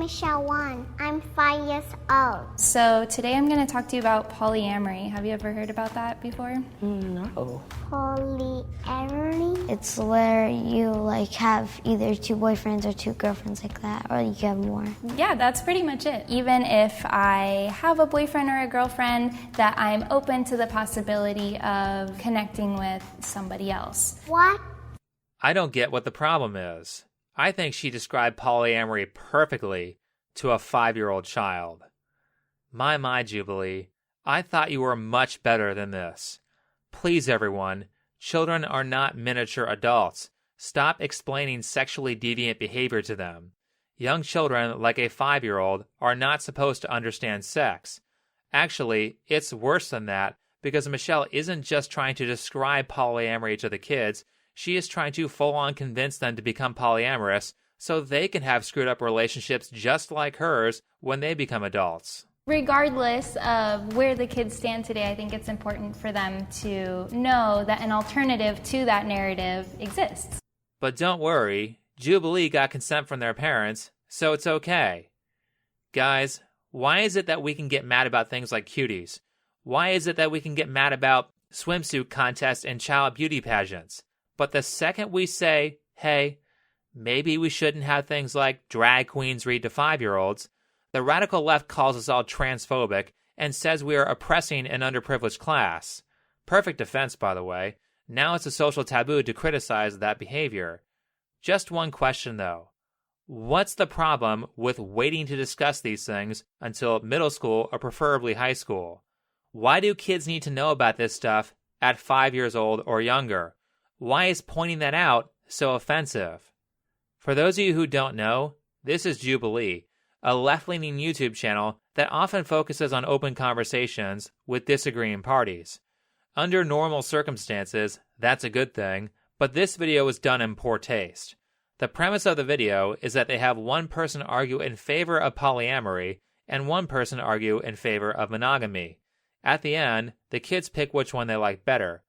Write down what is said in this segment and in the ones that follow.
is Shawan. I'm 5 years old. So today I'm going to talk to you about polyamory. Have you ever heard about that before? No. Polyamory? It's where you have either 2 boyfriends or 2 girlfriends like that, or you can have more. Yeah, that's pretty much it. Even if I have a boyfriend or a girlfriend, that I'm open to the possibility of connecting with somebody else. What? I don't get what the problem is. I think she described polyamory perfectly to a 5-year-old child. My, Jubilee, I thought you were much better than this. Please, everyone, children are not miniature adults. Stop explaining sexually deviant behavior to them. Young children, like a 5-year-old, are not supposed to understand sex. Actually, it's worse than that, because Michelle isn't just trying to describe polyamory to the kids, she is trying to full-on convince them to become polyamorous so they can have screwed-up relationships just like hers when they become adults. Regardless of where the kids stand today, I think it's important for them to know that an alternative to that narrative exists. But don't worry, Jubilee got consent from their parents, so it's okay. Guys, why is it that we can get mad about things like cuties? Why is it that we can get mad about swimsuit contests and child beauty pageants? But the second we say, hey, maybe we shouldn't have things like drag queens read to 5-year-olds, the radical left calls us all transphobic and says we are oppressing an underprivileged class. Perfect defense, by the way. Now it's a social taboo to criticize that behavior. Just one question, though. What's the problem with waiting to discuss these things until middle school or preferably high school? Why do kids need to know about this stuff at 5 years old or younger? Why is pointing that out so offensive? For those of you who don't know, this is Jubilee, a left-leaning YouTube channel that often focuses on open conversations with disagreeing parties. Under normal circumstances, that's a good thing, but this video was done in poor taste. The premise of the video is that they have one person argue in favor of polyamory and one person argue in favor of monogamy. At the end, the kids pick which one they like better.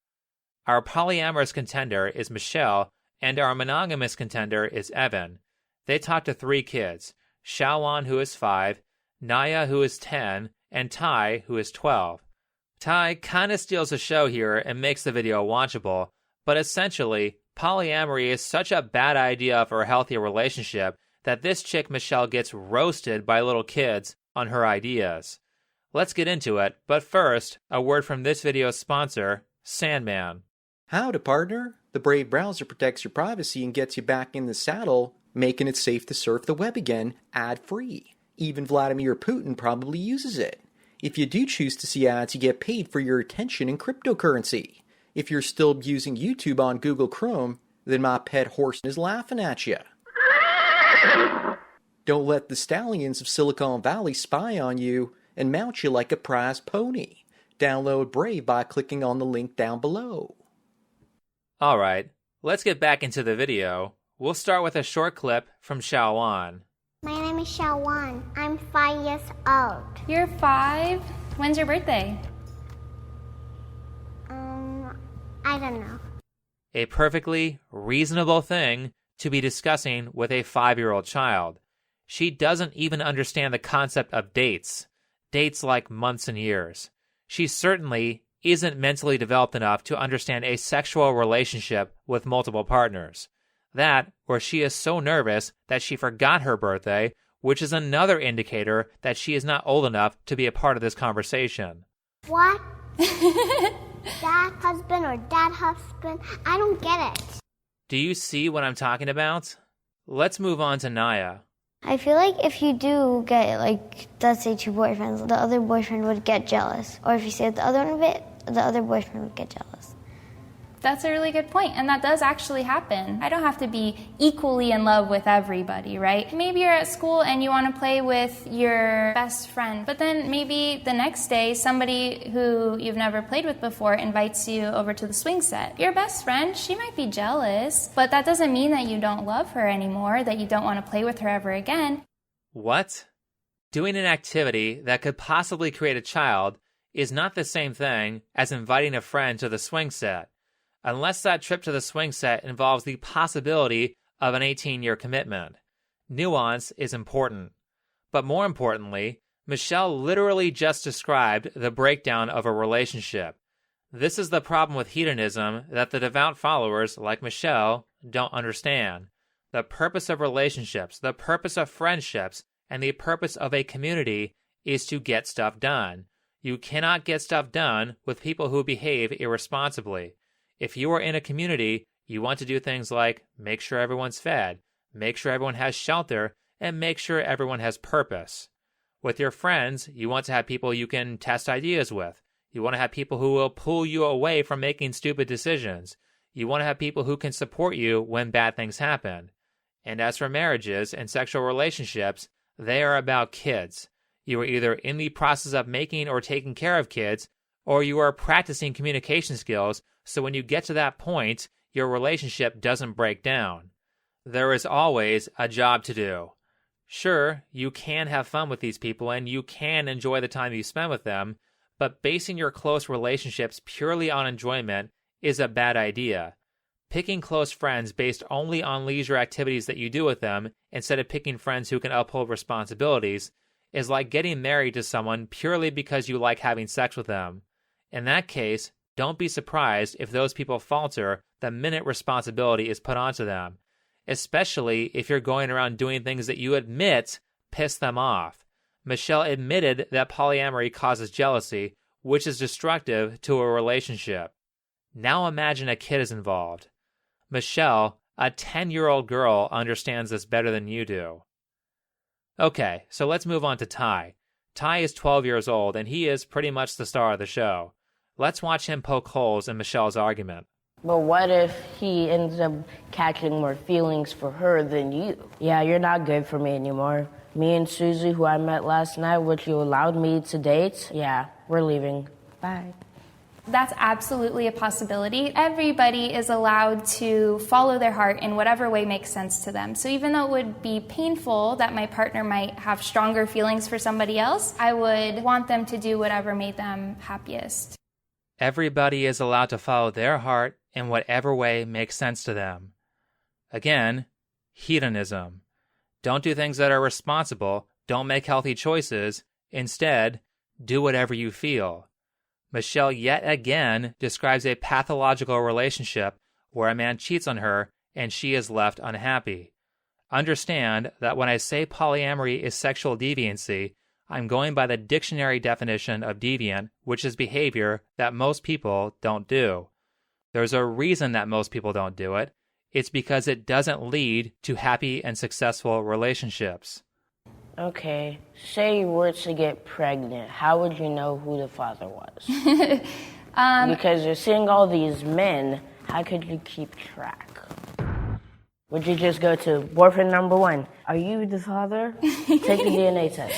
Our polyamorous contender is Michelle, and our monogamous contender is Evan. They talk to 3 kids, Shawan, who is 5, Naya, who is 10, and Ty, who is 12. Ty kinda steals the show here and makes the video watchable, but essentially, polyamory is such a bad idea for a healthy relationship that this chick Michelle gets roasted by little kids on her ideas. Let's get into it, but first, a word from this video's sponsor, Sandman. Howdy, partner. The Brave browser protects your privacy and gets you back in the saddle, making it safe to surf the web again, ad-free. Even Vladimir Putin probably uses it. If you do choose to see ads, you get paid for your attention in cryptocurrency. If you're still using YouTube on Google Chrome, then my pet horse is laughing at you. Don't let the stallions of Silicon Valley spy on you and mount you like a prize pony. Download Brave by clicking on the link down below. Alright, let's get back into the video. We'll start with a short clip from Shawan. My name is Shawan. I'm 5 years old. You're 5? When's your birthday? I don't know. A perfectly reasonable thing to be discussing with a 5-year-old child. She doesn't even understand the concept of dates. Dates like months and years. She certainly isn't mentally developed enough to understand a sexual relationship with multiple partners. That, or she is so nervous that she forgot her birthday, which is another indicator that she is not old enough to be a part of this conversation. What? Dad husband or dad husband? I don't get it. Do you see what I'm talking about? Let's move on to Naya. I feel like if you do get, let's say 2 boyfriends, the other boyfriend would get jealous. Or if you say the other one of it, the other boyfriend would get jealous. That's a really good point, and that does actually happen. I don't have to be equally in love with everybody, right? Maybe you're at school and you want to play with your best friend, but then maybe the next day somebody who you've never played with before invites you over to the swing set. Your best friend, she might be jealous, but that doesn't mean that you don't love her anymore, that you don't want to play with her ever again. What? Doing an activity that could possibly create a child is not the same thing as inviting a friend to the swing set. Unless that trip to the swing set involves the possibility of an 18-year commitment. Nuance is important. But more importantly, Michelle literally just described the breakdown of a relationship. This is the problem with hedonism that the devout followers, like Michelle, don't understand. The purpose of relationships, the purpose of friendships, and the purpose of a community is to get stuff done. You cannot get stuff done with people who behave irresponsibly. If you are in a community, you want to do things like make sure everyone's fed, make sure everyone has shelter, and make sure everyone has purpose. With your friends, you want to have people you can test ideas with. You want to have people who will pull you away from making stupid decisions. You want to have people who can support you when bad things happen. And as for marriages and sexual relationships, they are about kids. You are either in the process of making or taking care of kids, or you are practicing communication skills so when you get to that point, your relationship doesn't break down. There is always a job to do. Sure, you can have fun with these people and you can enjoy the time you spend with them, but basing your close relationships purely on enjoyment is a bad idea. Picking close friends based only on leisure activities that you do with them instead of picking friends who can uphold responsibilities is like getting married to someone purely because you like having sex with them. In that case, don't be surprised if those people falter the minute responsibility is put onto them, especially if you're going around doing things that you admit piss them off. Michelle admitted that polyamory causes jealousy, which is destructive to a relationship. Now imagine a kid is involved. Michelle, a 10-year-old girl, understands this better than you do. Okay, so let's move on to Ty. Ty is 12 years old, and he is pretty much the star of the show. Let's watch him poke holes in Michelle's argument. But what if he ends up catching more feelings for her than you? Yeah, you're not good for me anymore. Me and Susie, who I met last night, which you allowed me to date, yeah, we're leaving. Bye. That's absolutely a possibility. Everybody is allowed to follow their heart in whatever way makes sense to them. So even though it would be painful that my partner might have stronger feelings for somebody else, I would want them to do whatever made them happiest. Everybody is allowed to follow their heart in whatever way makes sense to them. Again, hedonism. Don't do things that are responsible. Don't make healthy choices. Instead, do whatever you feel. Michelle yet again describes a pathological relationship where a man cheats on her and she is left unhappy. Understand that when I say polyamory is sexual deviancy, I'm going by the dictionary definition of deviant, which is behavior that most people don't do. There's a reason that most people don't do it. It's because it doesn't lead to happy and successful relationships. Okay, say you were to get pregnant, how would you know who the father was? Because you're seeing all these men, how could you keep track? Would you just go to boyfriend number 1? Are you the father? Take a DNA test.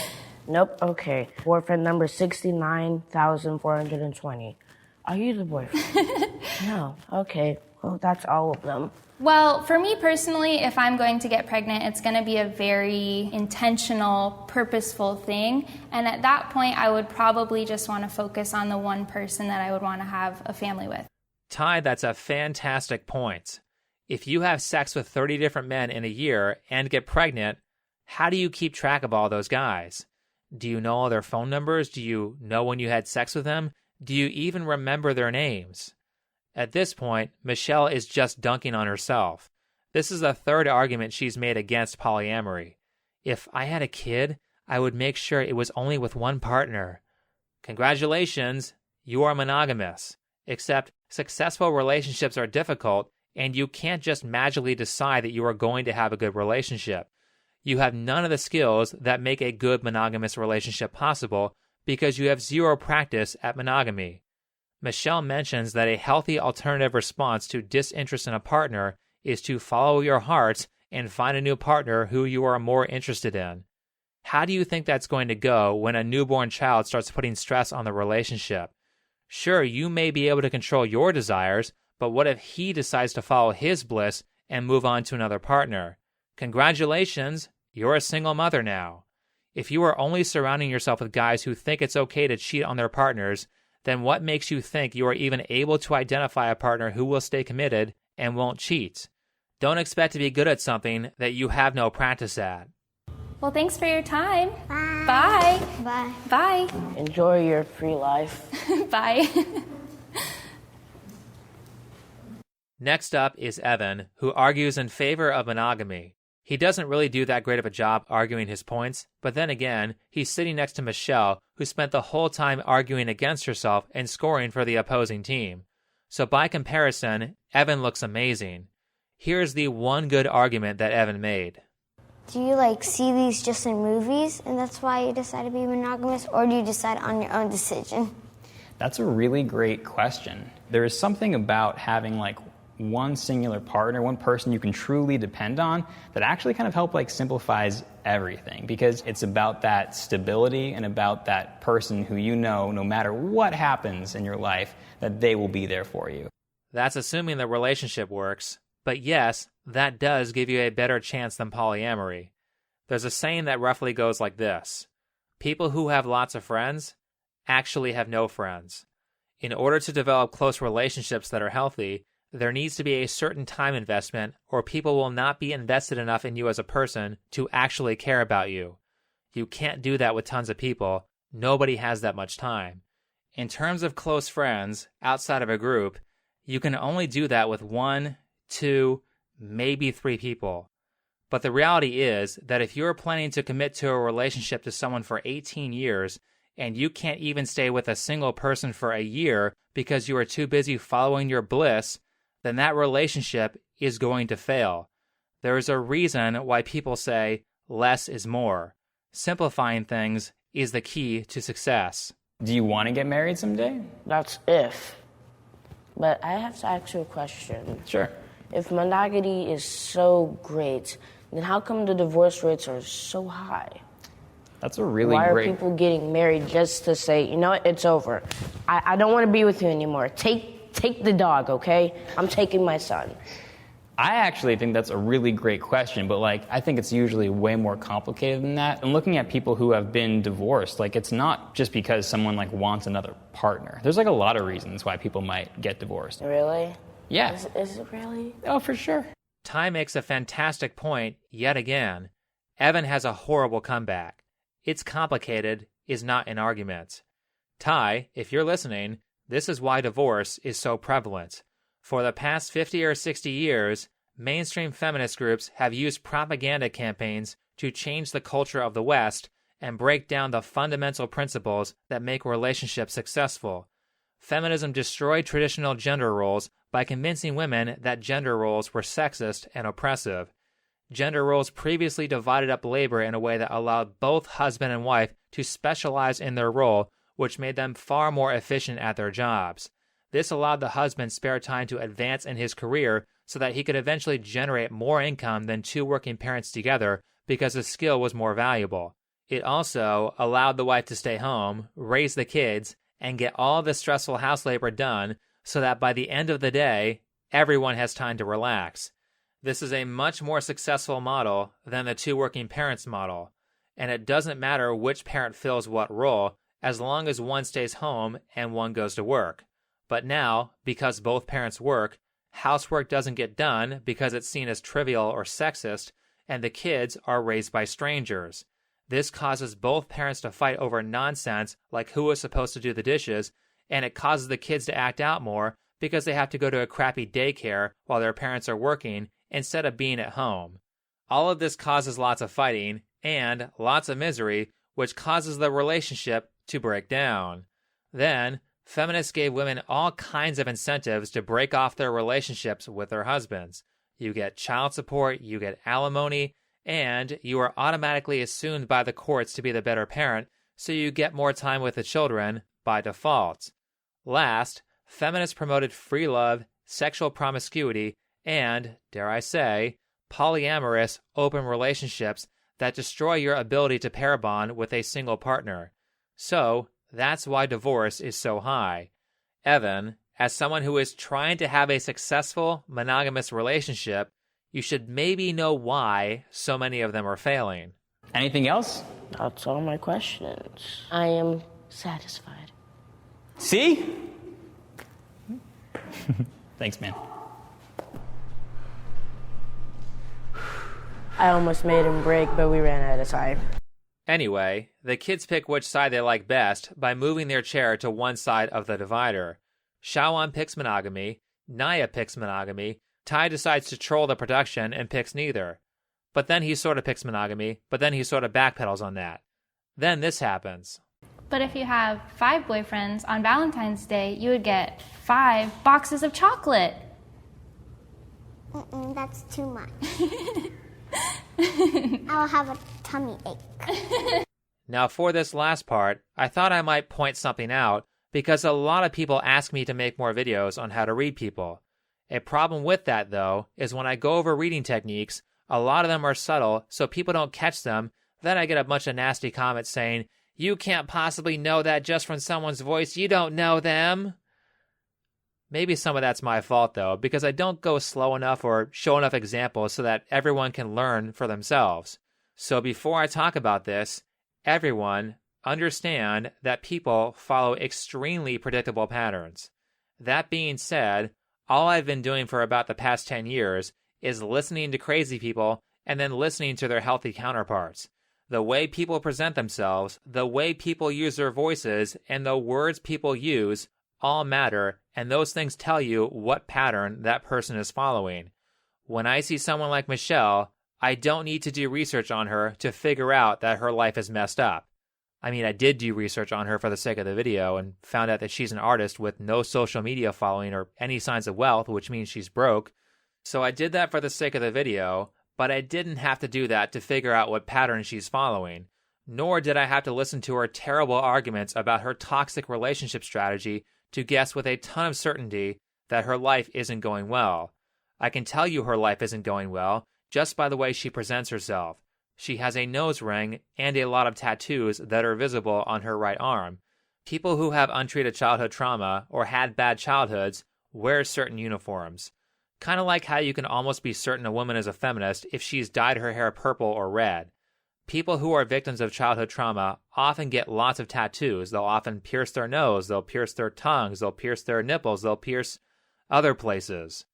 Nope, okay. Boyfriend number 69,420. Are you the boyfriend? No, okay. Well, that's all of them. Well, for me personally, if I'm going to get pregnant, it's going to be a very intentional, purposeful thing. And at that point, I would probably just want to focus on the one person that I would want to have a family with. Ty, that's a fantastic point. If you have sex with 30 different men in a year and get pregnant, how do you keep track of all those guys? Do you know all their phone numbers? Do you know when you had sex with them? Do you even remember their names? At this point, Michelle is just dunking on herself. This is the third argument she's made against polyamory. If I had a kid, I would make sure it was only with one partner. Congratulations, you are monogamous. Except successful relationships are difficult, and you can't just magically decide that you are going to have a good relationship. You have none of the skills that make a good monogamous relationship possible because you have zero practice at monogamy. Michelle mentions that a healthy alternative response to disinterest in a partner is to follow your heart and find a new partner who you are more interested in. How do you think that's going to go when a newborn child starts putting stress on the relationship? Sure, you may be able to control your desires, but what if he decides to follow his bliss and move on to another partner? Congratulations, you're a single mother now. If you are only surrounding yourself with guys who think it's okay to cheat on their partners, then what makes you think you are even able to identify a partner who will stay committed and won't cheat? Don't expect to be good at something that you have no practice at. Well, thanks for your time. Bye. Bye. Bye. Bye. Enjoy your free life. Bye. Next up is Evan, who argues in favor of monogamy. He doesn't really do that great of a job arguing his points, but then again, he's sitting next to Michelle, who spent the whole time arguing against herself and scoring for the opposing team. So by comparison, Evan looks amazing. Here's the one good argument that Evan made. Do you see these just in movies and that's why you decide to be monogamous, or do you decide on your own decision? That's a really great question. There is something about having one singular partner, one person you can truly depend on, that actually kind of simplifies everything, because it's about that stability and about that person who no matter what happens in your life, that they will be there for you. That's assuming the relationship works, but yes, that does give you a better chance than polyamory. There's a saying that roughly goes like this: people who have lots of friends actually have no friends. In order to develop close relationships that are healthy, there needs to be a certain time investment, or people will not be invested enough in you as a person to actually care about you. You can't do that with tons of people. Nobody has that much time. In terms of close friends, outside of a group, you can only do that with 1, 2, maybe 3 people. But the reality is that if you're planning to commit to a relationship to someone for 18 years, and you can't even stay with a single person for a year because you are too busy following your bliss, then that relationship is going to fail. There is a reason why people say less is more. Simplifying things is the key to success. Do you want to get married someday? That's if. But I have to ask you a question. Sure. If monogamy is so great, then how come the divorce rates are so high? That's a really Why great... are people getting married just to say, you know what, it's over. I don't want to be with you anymore. Take the dog, okay? I'm taking my son. I actually think that's a really great question, but I think it's usually way more complicated than that. And looking at people who have been divorced, it's not just because someone wants another partner. There's a lot of reasons why people might get divorced. Really? Yeah. Is it really? Oh, for sure. Ty makes a fantastic point yet again. Evan has a horrible comeback. It's complicated is not an argument. Ty, if you're listening, this is why divorce is so prevalent. For the past 50 or 60 years, mainstream feminist groups have used propaganda campaigns to change the culture of the West and break down the fundamental principles that make relationships successful. Feminism destroyed traditional gender roles by convincing women that gender roles were sexist and oppressive. Gender roles previously divided up labor in a way that allowed both husband and wife to specialize in their role, which made them far more efficient at their jobs. This allowed the husband spare time to advance in his career so that he could eventually generate more income than 2 working parents together because his skill was more valuable. It also allowed the wife to stay home, raise the kids, and get all the stressful house labor done so that by the end of the day, everyone has time to relax. This is a much more successful model than the 2 working parents model, and it doesn't matter which parent fills what role as long as one stays home and one goes to work. But now, because both parents work, housework doesn't get done because it's seen as trivial or sexist, and the kids are raised by strangers. This causes both parents to fight over nonsense like who is supposed to do the dishes, and it causes the kids to act out more because they have to go to a crappy daycare while their parents are working instead of being at home. All of this causes lots of fighting and lots of misery, which causes the relationship to break down. Then, feminists gave women all kinds of incentives to break off their relationships with their husbands. You get child support, you get alimony, and you are automatically assumed by the courts to be the better parent, so you get more time with the children by default. Last, feminists promoted free love, sexual promiscuity, and, dare I say, polyamorous open relationships that destroy your ability to pair bond with a single partner. So, that's why divorce is so high. Evan, as someone who is trying to have a successful monogamous relationship, you should maybe know why so many of them are failing. Anything else? That's all my questions. I am satisfied. See? Thanks, man. I almost made him break, but we ran out of time. Anyway, the kids pick which side they like best by moving their chair to one side of the divider. Shawan picks monogamy, Naya picks monogamy, Ty decides to troll the production and picks neither. But then he sort of picks monogamy, but then he sort of backpedals on that. Then this happens. But if you have 5 boyfriends on Valentine's Day, you would get 5 boxes of chocolate. That's too much. I'll have a tummy ache. Now for this last part, I thought I might point something out because a lot of people ask me to make more videos on how to read people. A problem with that, though, is when I go over reading techniques, a lot of them are subtle, so people don't catch them. Then I get a bunch of nasty comments saying, "You can't possibly know that just from someone's voice. You don't know them." Maybe some of that's my fault, though, because I don't go slow enough or show enough examples so that everyone can learn for themselves. So before I talk about this, everyone understand that people follow extremely predictable patterns. That being said, all I've been doing for about the past 10 years is listening to crazy people and then listening to their healthy counterparts. The way people present themselves, the way people use their voices, and the words people use all matter, and those things tell you what pattern that person is following. When I see someone like Michelle, I don't need to do research on her to figure out that her life is messed up. I mean, I did do research on her for the sake of the video and found out that she's an artist with no social media following or any signs of wealth, which means she's broke. So I did that for the sake of the video, but I didn't have to do that to figure out what pattern she's following. Nor did I have to listen to her terrible arguments about her toxic relationship strategy to guess with a ton of certainty that her life isn't going well. I can tell you her life isn't going well just by the way she presents herself. She has a nose ring and a lot of tattoos that are visible on her right arm. People who have untreated childhood trauma or had bad childhoods wear certain uniforms. Kind of like how you can almost be certain a woman is a feminist if she's dyed her hair purple or red. People who are victims of childhood trauma often get lots of tattoos. They'll often pierce their nose, they'll pierce their tongues, they'll pierce their nipples, they'll pierce other places.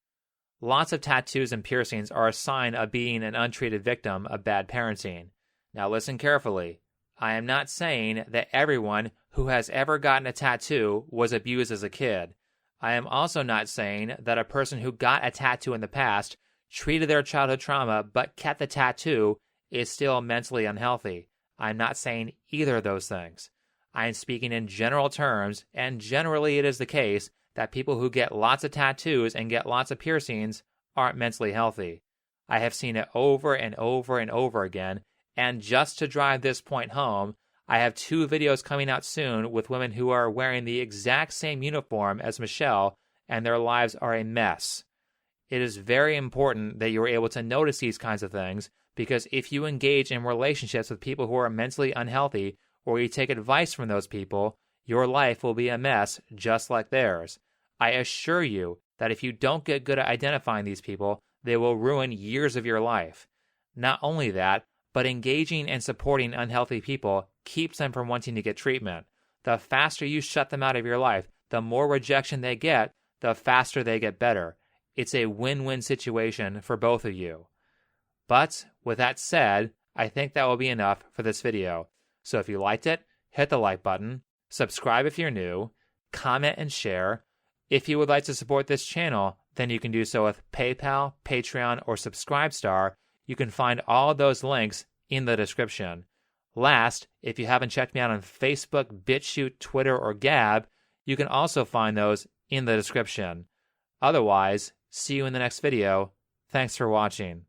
Lots of tattoos and piercings are a sign of being an untreated victim of bad parenting. Now listen carefully. I am not saying that everyone who has ever gotten a tattoo was abused as a kid. I am also not saying that a person who got a tattoo in the past, treated their childhood trauma, but kept the tattoo is still mentally unhealthy. I'm not saying either of those things. I am speaking in general terms, and generally it is the case that people who get lots of tattoos and get lots of piercings aren't mentally healthy. I have seen it over and over and over again, and just to drive this point home, I have 2 videos coming out soon with women who are wearing the exact same uniform as Michelle, and their lives are a mess. It is very important that you are able to notice these kinds of things, because if you engage in relationships with people who are mentally unhealthy, or you take advice from those people, your life will be a mess just like theirs. I assure you that if you don't get good at identifying these people, they will ruin years of your life. Not only that, but engaging and supporting unhealthy people keeps them from wanting to get treatment. The faster you shut them out of your life, the more rejection they get, the faster they get better. It's a win-win situation for both of you. But with that said, I think that will be enough for this video. So if you liked it, hit the like button, subscribe if you're new, comment and share. If you would like to support this channel, then you can do so with PayPal, Patreon, or Subscribestar. You can find all of those links in the description. Last, if you haven't checked me out on Facebook, Bitchute, Twitter, or Gab, you can also find those in the description. Otherwise, see you in the next video. Thanks for watching.